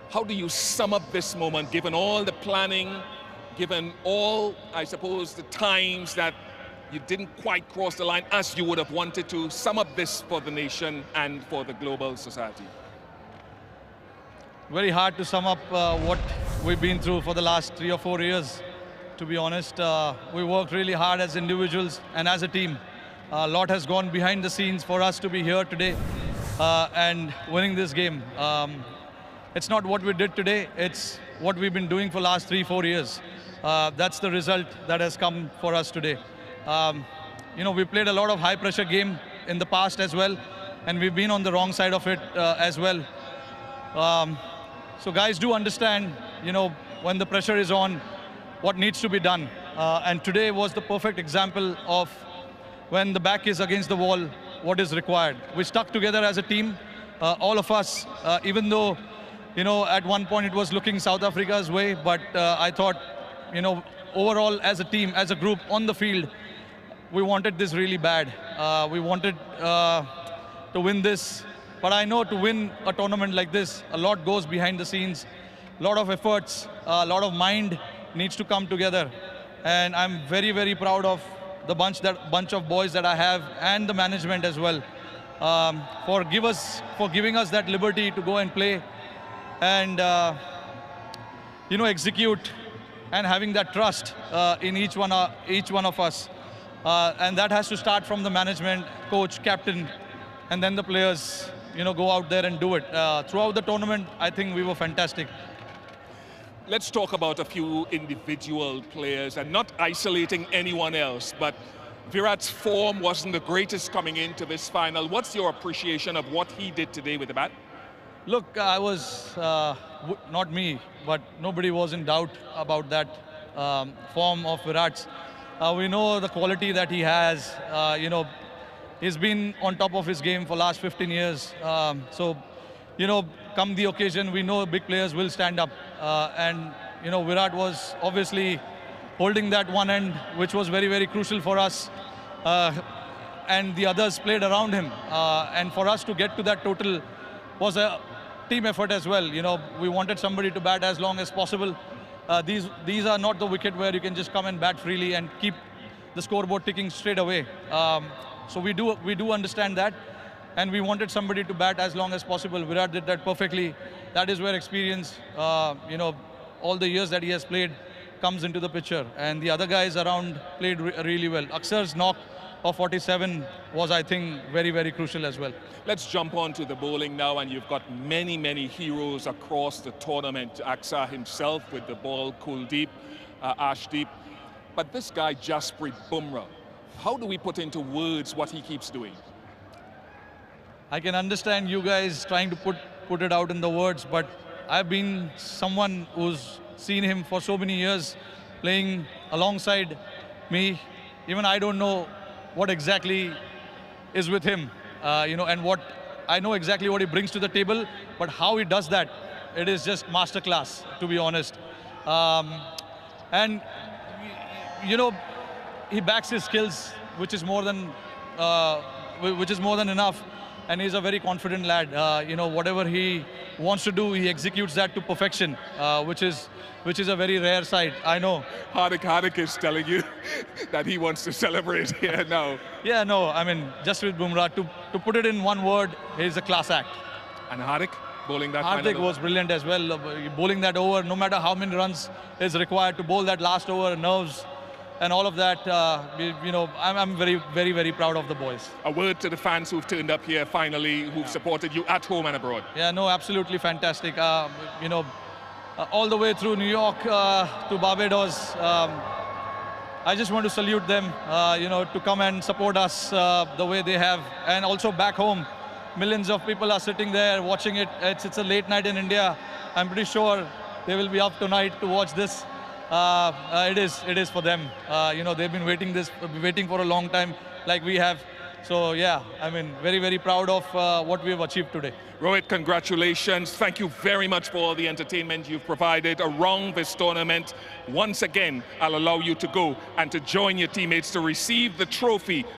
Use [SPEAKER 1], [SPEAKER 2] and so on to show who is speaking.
[SPEAKER 1] How do you sum up this moment, given all the planning, given all, I suppose, the times that you didn't quite cross the line as you would have wanted to? Sum up this for the nation and for the global society.
[SPEAKER 2] Very hard to sum up what we've been through for the last 3 or 4 years. To be honest, we worked really hard as individuals and as a team. A lot has gone behind the scenes for us to be here today and winning this game. It's not what we did today, it's what we've been doing for the last 3-4 years. That's the result that has come for us today. We played a lot of high pressure game in the past as well, and we've been on the wrong side of it as well. So guys do understand, when the pressure is on, what needs to be done. And today was the perfect example of when the back is against the wall, what is required. We stuck together as a team, all of us, even though, at one point it was looking South Africa's way, but I thought, overall as a team, as a group on the field, we wanted this really bad. We wanted to win this. But I know to win a tournament like this, a lot goes behind the scenes, a lot of efforts, a lot of mind needs to come together. And I'm very, very proud of the bunch of boys that I have and the management as well for giving us that liberty to go and play and execute and having that trust in each one of us. And that has to start from the management, coach, captain, and then the players, go out there and do it. Throughout the tournament, I think we were fantastic.
[SPEAKER 1] Let's talk about a few individual players and not isolating anyone else, but Virat's form wasn't the greatest coming into this final. What's your appreciation of what he did today with the bat?
[SPEAKER 2] Look, I was, not me, but nobody was in doubt about that form of Virat's. We know the quality that he has. He's been on top of his game for the last 15 years. Come the occasion, we know big players will stand up. Virat was obviously holding that one end, which was very, very crucial for us. And the others played around him. And for us to get to that total was a team effort as well. We wanted somebody to bat as long as possible. These are not the wicket where you can just come and bat freely and keep the scoreboard ticking straight away. So we do understand that, and we wanted somebody to bat as long as possible. Virat did that perfectly. That is where experience, all the years that he has played comes into the picture. And the other guys around played really well. Aksar's knock of 47 was, I think, very, very crucial as well.
[SPEAKER 1] Let's jump on to the bowling now, and you've got many, many heroes across the tournament. Axar himself with the ball, Kuldeep, Ashdeep. But this guy, Jasprit Bumrah, how do we put into words what he keeps doing?
[SPEAKER 2] I can understand you guys trying to put it out in the words, but I've been someone who's seen him for so many years playing alongside me. Even I don't know what exactly is with him, and what I know exactly what he brings to the table, but how he does that, it is just masterclass, to be honest. He backs his skills, which is more than enough, and he's a very confident lad. Whatever he wants to do, he executes that to perfection, which is a very rare sight. I know.
[SPEAKER 1] Hardik is telling you that he wants to celebrate here now.
[SPEAKER 2] Yeah, no, I mean, Jasprit Bumrah, to put it in one word, he's a class act.
[SPEAKER 1] And Hardik bowling that.
[SPEAKER 2] Hardik was brilliant as well, bowling that over. No matter how many runs is required to bowl that last over, nerves. And all of that, I'm very, very, very proud of the boys.
[SPEAKER 1] A word to the fans who've turned up here finally, who've supported you at home and abroad.
[SPEAKER 2] Yeah, no, absolutely fantastic. All the way through New York to Barbados, I just want to salute them, to come and support us the way they have. And also back home, millions of people are sitting there watching it. It's a late night in India. I'm pretty sure they will be up tonight to watch this. It is for them. They've been waiting for a long time, like we have. So yeah, I mean, very, very proud of what we have achieved today.
[SPEAKER 1] Rohit, congratulations. Thank you very much for all the entertainment you've provided around this tournament. Once again, I'll allow you to go and to join your teammates to receive the trophy.